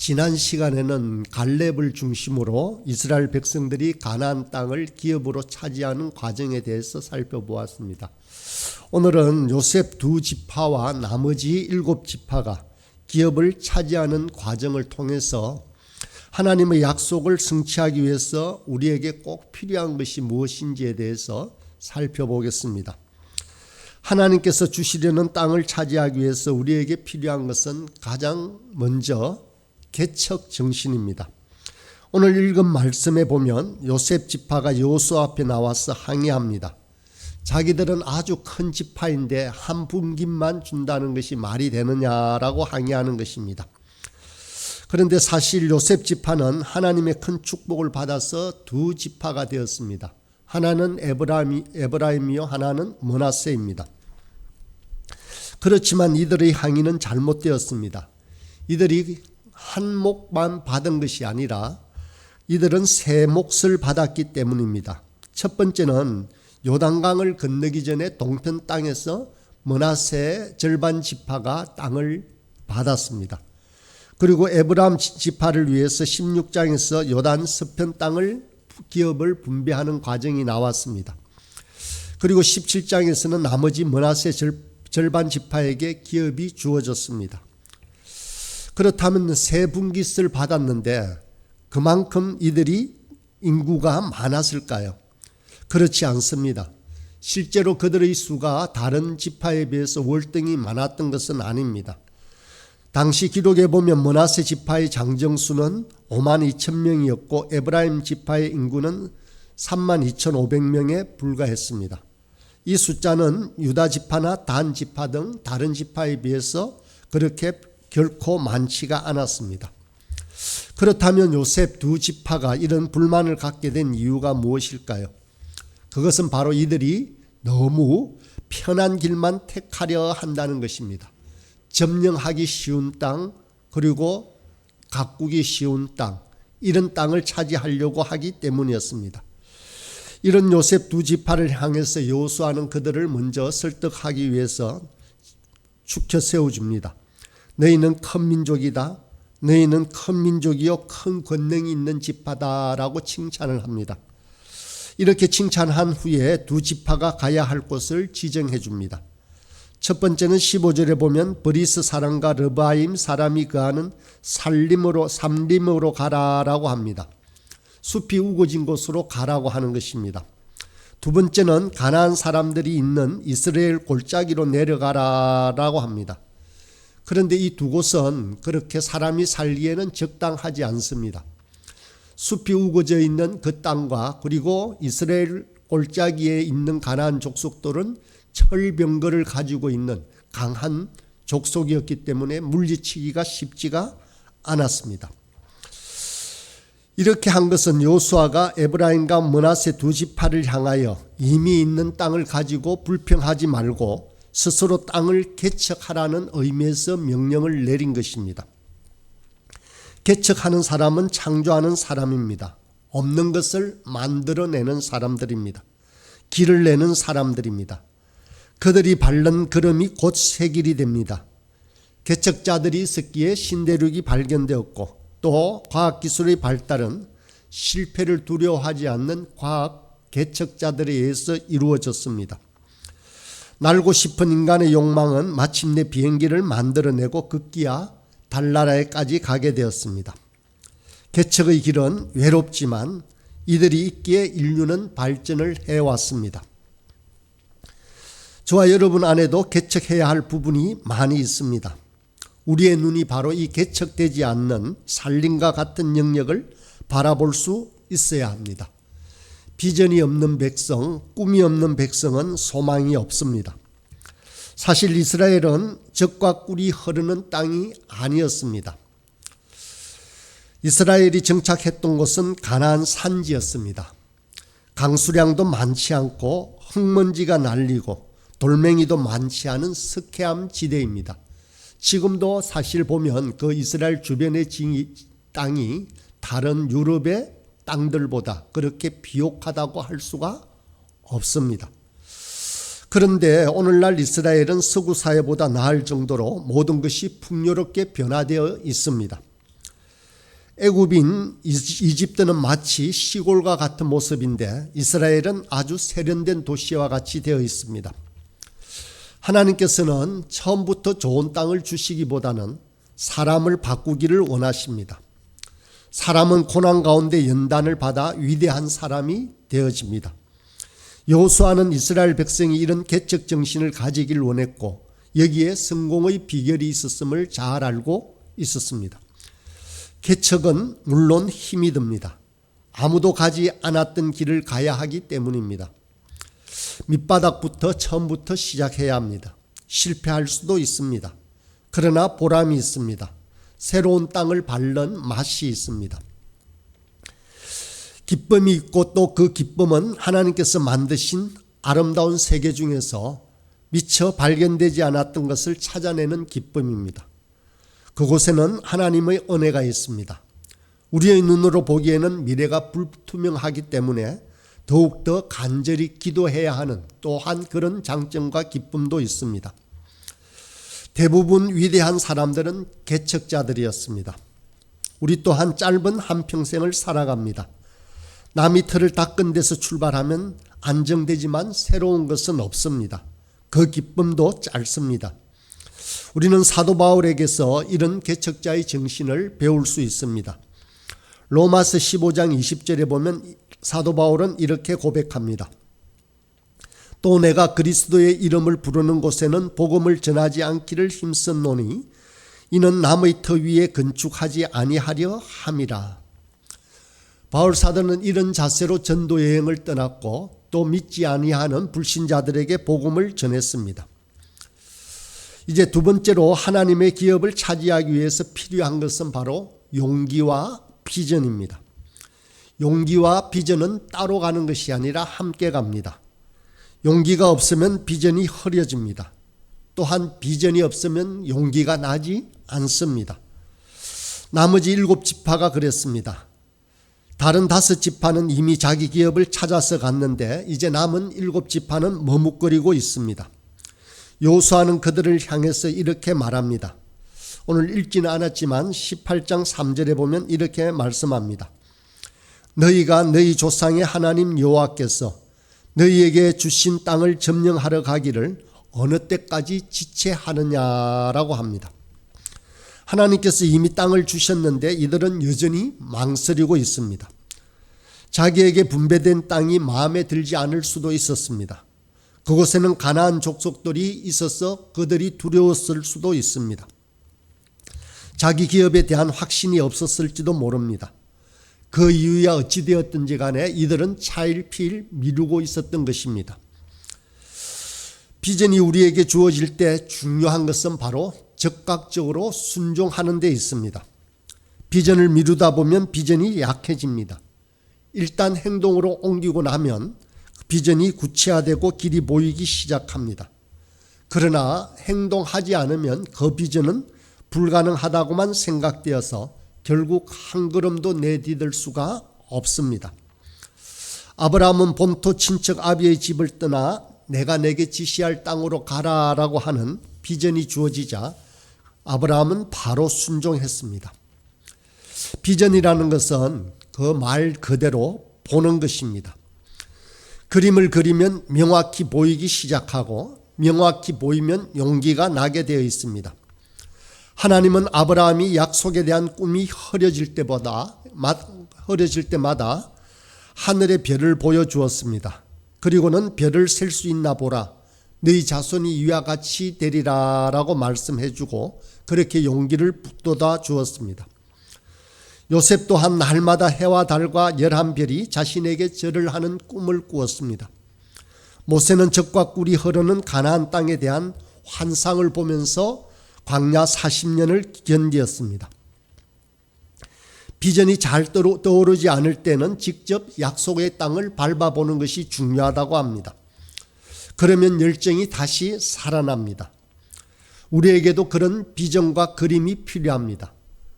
지난 시간에는 갈렙을 중심으로 이스라엘 백성들이 가나안 땅을 기업으로 차지하는 과정에 대해서 살펴보았습니다. 오늘은 요셉 두 지파와 나머지 7지파가 기업을 차지하는 과정을 통해서 하나님의 약속을 성취하기 위해서 우리에게 꼭 필요한 것이 무엇인지에 대해서 살펴보겠습니다. 하나님께서 주시려는 땅을 차지하기 위해서 우리에게 필요한 것은 가장 먼저 개척 정신입니다. 오늘 읽은 말씀에 보면 요셉 지파가 여호수아 앞에 나와서 항의합니다. 자기들은 아주 큰 지파인데 한 분깃만 준다는 것이 말이 되느냐라고 항의하는 것입니다. 그런데 사실 요셉 지파는 하나님의 큰 축복을 받아서 두 지파가 되었습니다. 하나는 에브라임이요 하나는 므낫세입니다. 그렇지만 이들의 항의는 잘못되었습니다. 이들이 한 몫만 받은 것이 아니라 이들은 세 몫을 받았기 때문입니다. 첫 번째는 요단강을 건너기 전에 동편 땅에서 므낫세 절반 지파가 땅을 받았습니다. 그리고 에브라임 지파를 위해서 16장에서 요단 서편 땅을 기업을 분배하는 과정이 나왔습니다. 그리고 17장에서는 나머지 므낫세 절반 지파에게 기업이 주어졌습니다. 그렇다면 세 분깃을 받았는데 그만큼 이들이 인구가 많았을까요? 그렇지 않습니다. 실제로 그들의 수가 다른 지파에 비해서 월등히 많았던 것은 아닙니다. 당시 기록에 보면 므낫세 지파의 장정수는 52,000명이었고 에브라임 지파의 인구는 32,500명에 불과했습니다. 이 숫자는 유다 지파나 단 지파 등 다른 지파에 비해서 그렇게 결코 많지가 않았습니다. 그렇다면 요셉 두 지파가 이런 불만을 갖게 된 이유가 무엇일까요? 그것은 바로 이들이 너무 편한 길만 택하려 한다는 것입니다. 점령하기 쉬운 땅, 그리고 가꾸기 쉬운 땅, 이런 땅을 차지하려고 하기 때문이었습니다. 이런 요셉 두 지파를 향해서 여호수아는 그들을 먼저 설득하기 위해서 축혀 세워줍니다. 너희는 큰 민족이다. 너희는 큰 민족이요 큰 권능이 있는 지파다라고 칭찬을 합니다. 이렇게 칭찬한 후에 두 지파가 가야 할 곳을 지정해 줍니다. 첫 번째는 15절에 보면 브리스 사람과 르바임 사람이 거하는 삼림으로 가라라고 합니다. 숲이 우거진 곳으로 가라고 하는 것입니다. 두 번째는 가나안 사람들이 있는 이스라엘 골짜기로 내려가라라고 합니다. 그런데 이 두 곳은 그렇게 사람이 살기에는 적당하지 않습니다. 숲이 우거져 있는 그 땅과 그리고 이스라엘 골짜기에 있는 가나안 족속들은 철병거를 가지고 있는 강한 족속이었기 때문에 물리치기가 쉽지가 않았습니다. 이렇게 한 것은 여호수아가 에브라임과 므낫세 두 지파를 향하여 이미 있는 땅을 가지고 불평하지 말고 스스로 땅을 개척하라는 의미에서 명령을 내린 것입니다. 개척하는 사람은 창조하는 사람입니다. 없는 것을 만들어내는 사람들입니다. 길을 내는 사람들입니다. 그들이 밟는 걸음이 곧 새 길이 됩니다. 개척자들이 있었기에 신대륙이 발견되었고 또 과학기술의 발달은 실패를 두려워하지 않는 과학 개척자들에 의해서 이루어졌습니다. 날고 싶은 인간의 욕망은 마침내 비행기를 만들어내고 급기야 달나라에까지 가게 되었습니다. 개척의 길은 외롭지만 이들이 있기에 인류는 발전을 해왔습니다. 저와 여러분 안에도 개척해야 할 부분이 많이 있습니다. 우리의 눈이 바로 이 개척되지 않는 산림과 같은 영역을 바라볼 수 있어야 합니다. 비전이 없는 백성, 꿈이 없는 백성은 소망이 없습니다. 사실 이스라엘은 젖과 꿀이 흐르는 땅이 아니었습니다. 이스라엘이 정착했던 곳은 가나안 산지였습니다. 강수량도 많지 않고 흙먼지가 날리고 돌멩이도 많지 않은 스케암 지대입니다. 지금도 사실 보면 그 이스라엘 주변의 땅이 다른 유럽의 땅들보다 그렇게 비옥하다고 할 수가 없습니다. 그런데 오늘날 이스라엘은 서구 사회보다 나을 정도로 모든 것이 풍요롭게 변화되어 있습니다. 애굽인 이집트는 마치 시골과 같은 모습인데 이스라엘은 아주 세련된 도시와 같이 되어 있습니다. 하나님께서는 처음부터 좋은 땅을 주시기보다는 사람을 바꾸기를 원하십니다. 사람은 고난 가운데 연단을 받아 위대한 사람이 되어집니다. 여호수아는 이스라엘 백성이 이런 개척 정신을 가지길 원했고 여기에 성공의 비결이 있었음을 잘 알고 있었습니다. 개척은 물론 힘이 듭니다. 아무도 가지 않았던 길을 가야 하기 때문입니다. 밑바닥부터 처음부터 시작해야 합니다. 실패할 수도 있습니다. 그러나 보람이 있습니다. 새로운 땅을 밟는 맛이 있습니다. 기쁨이 있고 또 그 기쁨은 하나님께서 만드신 아름다운 세계 중에서 미처 발견되지 않았던 것을 찾아내는 기쁨입니다. 그곳에는 하나님의 은혜가 있습니다. 우리의 눈으로 보기에는 미래가 불투명하기 때문에 더욱더 간절히 기도해야 하는 또한 그런 장점과 기쁨도 있습니다. 대부분 위대한 사람들은 개척자들이었습니다. 우리 또한 짧은 한평생을 살아갑니다. 남이 틀을 닦은 데서 출발하면 안정되지만 새로운 것은 없습니다. 그 기쁨도 짧습니다. 우리는 사도 바울에게서 이런 개척자의 정신을 배울 수 있습니다. 로마서 15장 20절에 보면 사도 바울은 이렇게 고백합니다. 또 내가 그리스도의 이름을 부르는 곳에는 복음을 전하지 않기를 힘썼노니 이는 남의 터 위에 건축하지 아니하려 함이라. 바울 사도는 이런 자세로 전도 여행을 떠났고 또 믿지 아니하는 불신자들에게 복음을 전했습니다. 이제 두 번째로 하나님의 기업을 차지하기 위해서 필요한 것은 바로 용기와 비전입니다. 용기와 비전은 따로 가는 것이 아니라 함께 갑니다. 용기가 없으면 비전이 흐려집니다. 또한 비전이 없으면 용기가 나지 않습니다. 나머지 7지파가 그랬습니다. 다른 5지파는 이미 자기 기업을 찾아서 갔는데 이제 남은 7지파는 머뭇거리고 있습니다. 여호수아는 그들을 향해서 이렇게 말합니다. 오늘 읽지는 않았지만 18장 3절에 보면 이렇게 말씀합니다. 너희가 너희 조상의 하나님 여호와께서 너희에게 주신 땅을 점령하러 가기를 어느 때까지 지체하느냐라고 합니다. 하나님께서 이미 땅을 주셨는데 이들은 여전히 망설이고 있습니다. 자기에게 분배된 땅이 마음에 들지 않을 수도 있었습니다. 그곳에는 가나안 족속들이 있어서 그들이 두려웠을 수도 있습니다. 자기 기업에 대한 확신이 없었을지도 모릅니다. 그 이유야 어찌 되었든지 간에 이들은 차일피일 미루고 있었던 것입니다. 비전이 우리에게 주어질 때 중요한 것은 바로 적극적으로 순종하는 데 있습니다. 비전을 미루다 보면 비전이 약해집니다. 일단 행동으로 옮기고 나면 비전이 구체화되고 길이 보이기 시작합니다. 그러나 행동하지 않으면 그 비전은 불가능하다고만 생각되어서 결국 한 걸음도 내디딜 수가 없습니다. 아브라함은 본토 친척 아비의 집을 떠나 내가 내게 지시할 땅으로 가라라고 하는 비전이 주어지자 아브라함은 바로 순종했습니다. 비전이라는 것은 그 말 그대로 보는 것입니다. 그림을 그리면 명확히 보이기 시작하고 명확히 보이면 용기가 나게 되어 있습니다. 하나님은 아브라함이 약속에 대한 꿈이 흐려질 때마다 하늘의 별을 보여주었습니다. 그리고는 별을 셀 수 있나 보라. 너희 자손이 이와 같이 되리라 라고 말씀해주고 그렇게 용기를 북돋아 주었습니다. 요셉 또한 날마다 해와 달과 11별이 자신에게 절을 하는 꿈을 꾸었습니다. 모세는 적과 꿀이 흐르는 가나안 땅에 대한 환상을 보면서 광야 40년을 견디었습니다. 비전이 잘 떠오르지 않을 때는 직접 약속의 땅을 밟아보는 것이 중요하다고 합니다. 그러면 열정이 다시 살아납니다. 우리에게도 그런 비전과 그림이 필요합니다.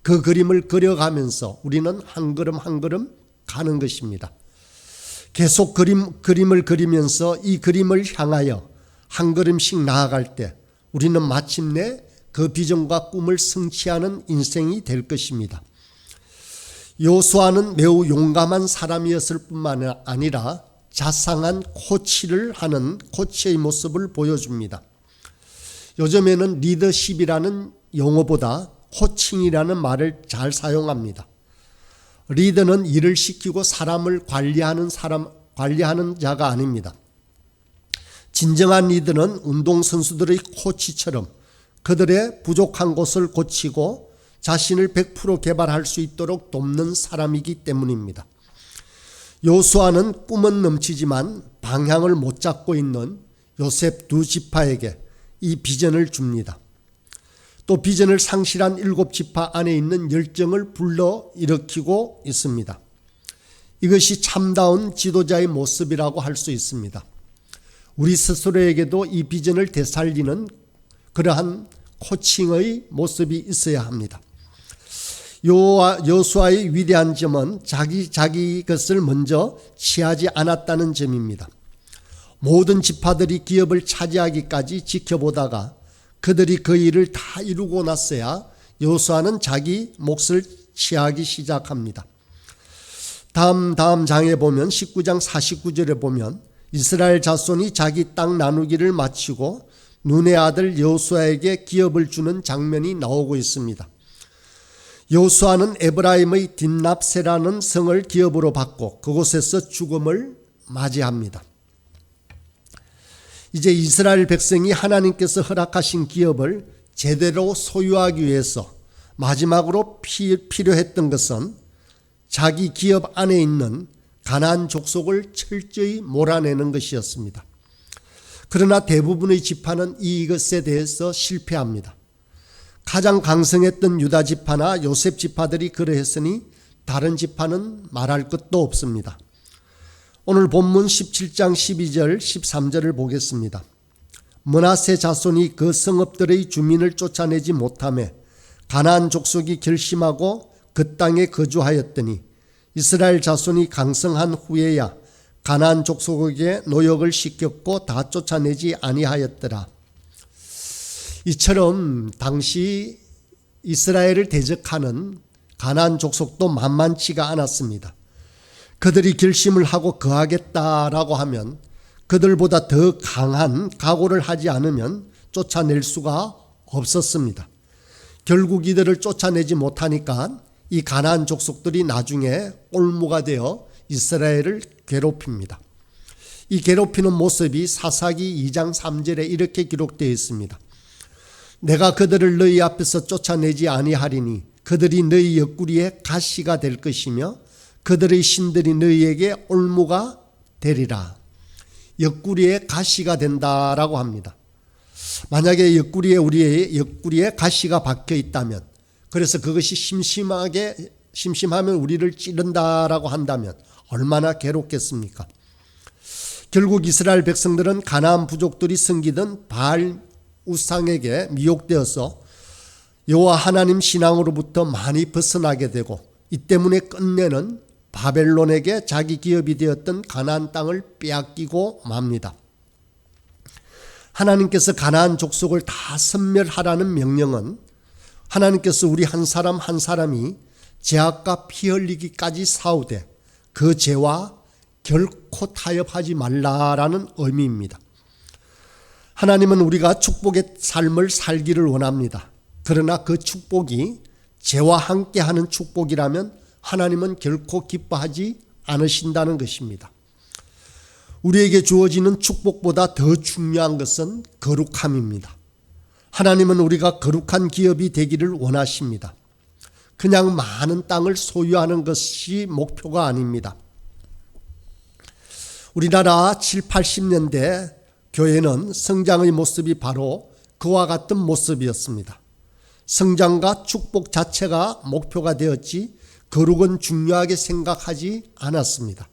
그 그림을 그려가면서 우리는 한 걸음 한 걸음 가는 것입니다. 계속 그림을 그리면서 이 그림을 향하여 한 걸음씩 나아갈 때 우리는 마침내 그 비전과 꿈을 성취하는 인생이 될 것입니다. 여호수아는 매우 용감한 사람이었을 뿐만 아니라 자상한 코치를 하는 코치의 모습을 보여줍니다. 요즘에는 리더십이라는 용어보다 코칭이라는 말을 잘 사용합니다. 리더는 일을 시키고 사람을 관리하는 자가 아닙니다. 진정한 리더는 운동선수들의 코치처럼 그들의 부족한 곳을 고치고 자신을 100% 개발할 수 있도록 돕는 사람이기 때문입니다. 여호수아는 꿈은 넘치지만 방향을 못 잡고 있는 요셉 두 지파에게 이 비전을 줍니다. 또 비전을 상실한 7지파 안에 있는 열정을 불러일으키고 있습니다. 이것이 참다운 지도자의 모습이라고 할 수 있습니다. 우리 스스로에게도 이 비전을 되살리는 그러한 코칭의 모습이 있어야 합니다. 여호수아의 위대한 점은 자기 것을 먼저 취하지 않았다는 점입니다. 모든 지파들이 기업을 차지하기까지 지켜보다가 그들이 그 일을 다 이루고 났어야 여호수아는 자기 몫을 취하기 시작합니다. 다음 장에 보면 19장 49절에 보면 이스라엘 자손이 자기 땅 나누기를 마치고 눈의 아들 여호수아에게 기업을 주는 장면이 나오고 있습니다. 여호수아는 에브라임의 딥납세라는 성을 기업으로 받고 그곳에서 죽음을 맞이합니다. 이제 이스라엘 백성이 하나님께서 허락하신 기업을 제대로 소유하기 위해서 마지막으로 필요했던 것은 자기 기업 안에 있는 가나안 족속을 철저히 몰아내는 것이었습니다. 그러나 대부분의 지파는 이것에 대해서 실패합니다. 가장 강성했던 유다 지파나 요셉 지파들이 그러했으니 다른 지파는 말할 것도 없습니다. 오늘 본문 17장 12절 13절을 보겠습니다. 므낫세 자손이 그 성읍들의 주민을 쫓아내지 못하며 가나안 족속이 결심하고 그 땅에 거주하였더니 이스라엘 자손이 강성한 후에야 가나안 족속에게 노역을 시켰고 다 쫓아내지 아니하였더라. 이처럼 당시 이스라엘을 대적하는 가나안 족속도 만만치가 않았습니다. 그들이 결심을 하고 거하겠다라고 하면 그들보다 더 강한 각오를 하지 않으면 쫓아낼 수가 없었습니다. 결국 이들을 쫓아내지 못하니까 이 가나안 족속들이 나중에 올무가 되어 이스라엘을 괴롭힙니다. 이 괴롭히는 모습이 사사기 2장 3절에 이렇게 기록되어 있습니다. 내가 그들을 너희 앞에서 쫓아내지 아니하리니 그들이 너희 옆구리에 가시가 될 것이며 그들의 신들이 너희에게 올무가 되리라. 옆구리에 가시가 된다라고 합니다. 만약에 우리의 옆구리에 가시가 박혀 있다면, 그래서 그것이 심심하면 우리를 찌른다라고 한다면 얼마나 괴롭겠습니까? 결국 이스라엘 백성들은 가나안 부족들이 섬기던 바알 우상에게 미혹되어서 여호와 하나님 신앙으로부터 많이 벗어나게 되고, 이 때문에 끝내는 바벨론에게 자기 기업이 되었던 가나안 땅을 빼앗기고 맙니다. 하나님께서 가나안 족속을 다 섬멸하라는 명령은 하나님께서 우리 한 사람 한 사람이 죄악과 피 흘리기까지 싸우되 그 죄와 결코 타협하지 말라라는 의미입니다. 하나님은 우리가 축복의 삶을 살기를 원합니다. 그러나 그 축복이 죄와 함께하는 축복이라면 하나님은 결코 기뻐하지 않으신다는 것입니다. 우리에게 주어지는 축복보다 더 중요한 것은 거룩함입니다. 하나님은 우리가 거룩한 기업이 되기를 원하십니다. 그냥 많은 땅을 소유하는 것이 목표가 아닙니다. 우리나라 7, 80년대 교회는 성장의 모습이 바로 그와 같은 모습이었습니다. 성장과 축복 자체가 목표가 되었지 거룩은 중요하게 생각하지 않았습니다.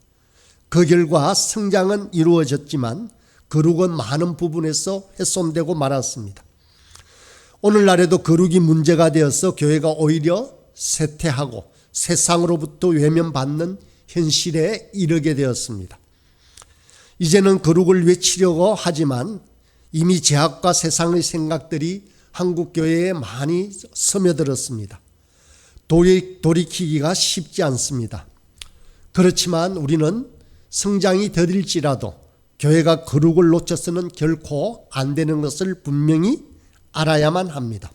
그 결과 성장은 이루어졌지만 거룩은 많은 부분에서 훼손되고 말았습니다. 오늘날에도 거룩이 문제가 되어서 교회가 오히려 쇠퇴하고 세상으로부터 외면받는 현실에 이르게 되었습니다. 이제는 거룩을 외치려고 하지만 이미 죄악과 세상의 생각들이 한국 교회에 많이 스며들었습니다. 돌이키기가 쉽지 않습니다. 그렇지만 우리는 성장이 더딜지라도 교회가 거룩을 놓쳐서는 결코 안 되는 것을 분명히 알아야만 합니다.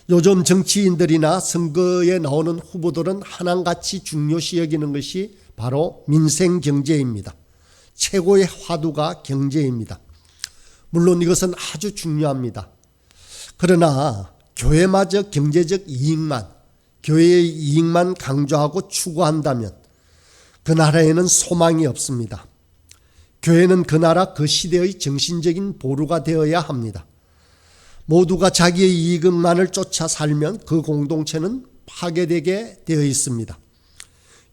요즘 정치인들이나 선거에 나오는 후보들은 하나같이 중요시 여기는 것이 바로 민생 경제입니다. 최고의 화두가 경제입니다. 물론 이것은 아주 중요합니다. 그러나 교회마저 경제적 이익만, 교회의 이익만 강조하고 추구한다면 그 나라에는 소망이 없습니다. 교회는 그 나라 그 시대의 정신적인 보루가 되어야 합니다. 모두가 자기의 이익만을 쫓아 살면 그 공동체는 파괴되게 되어 있습니다.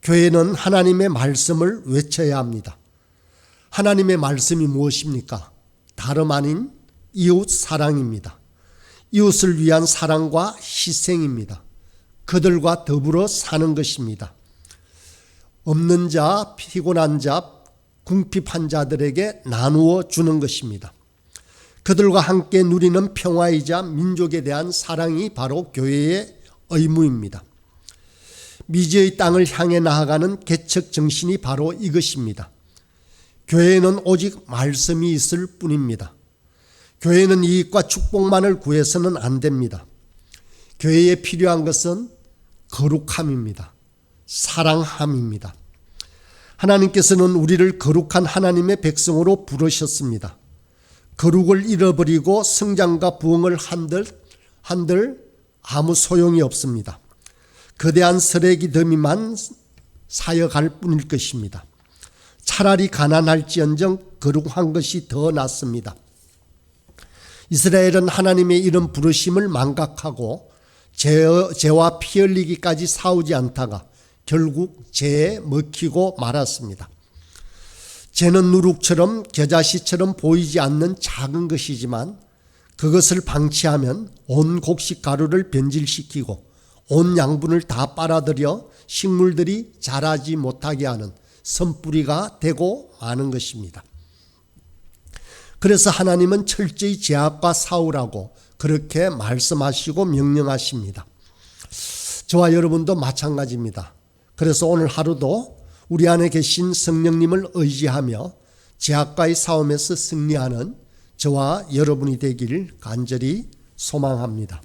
교회는 하나님의 말씀을 외쳐야 합니다. 하나님의 말씀이 무엇입니까? 다름 아닌 이웃 사랑입니다. 이웃을 위한 사랑과 희생입니다. 그들과 더불어 사는 것입니다. 없는 자, 피곤한 자, 궁핍한 자들에게 나누어 주는 것입니다. 그들과 함께 누리는 평화이자 민족에 대한 사랑이 바로 교회의 의무입니다. 미지의 땅을 향해 나아가는 개척 정신이 바로 이것입니다. 교회에는 오직 말씀이 있을 뿐입니다. 교회는 이익과 축복만을 구해서는 안 됩니다. 교회에 필요한 것은 거룩함입니다. 사랑함입니다. 하나님께서는 우리를 거룩한 하나님의 백성으로 부르셨습니다. 거룩을 잃어버리고 성장과 부흥을 한들 아무 소용이 없습니다. 거대한 쓰레기 더미만 사여갈 뿐일 것입니다. 차라리 가난할지언정 거룩한 것이 더 낫습니다. 이스라엘은 하나님의 이런 부르심을 망각하고 죄와 피 흘리기까지 싸우지 않다가 결국 죄에 먹히고 말았습니다. 죄는 누룩처럼 겨자씨처럼 보이지 않는 작은 것이지만 그것을 방치하면 온 곡식 가루를 변질시키고 온 양분을 다 빨아들여 식물들이 자라지 못하게 하는 선뿌리가 되고 마는 것입니다. 그래서 하나님은 철저히 죄악과 싸우라고 그렇게 말씀하시고 명령하십니다. 저와 여러분도 마찬가지입니다. 그래서 오늘 하루도 우리 안에 계신 성령님을 의지하며 죄악과의 싸움에서 승리하는 저와 여러분이 되길 간절히 소망합니다.